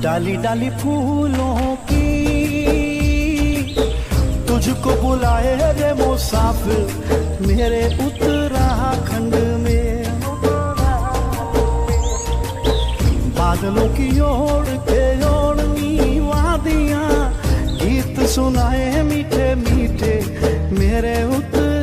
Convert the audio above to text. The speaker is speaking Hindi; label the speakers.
Speaker 1: डाली डाली फूलों की तुझको बुलाए रे मुसाफिर मेरे उत्तराखंड में। बादलों की ओर के ओढ़नी वादियां गीत सुनाए मीठे मीठे मेरे उत्तराखंड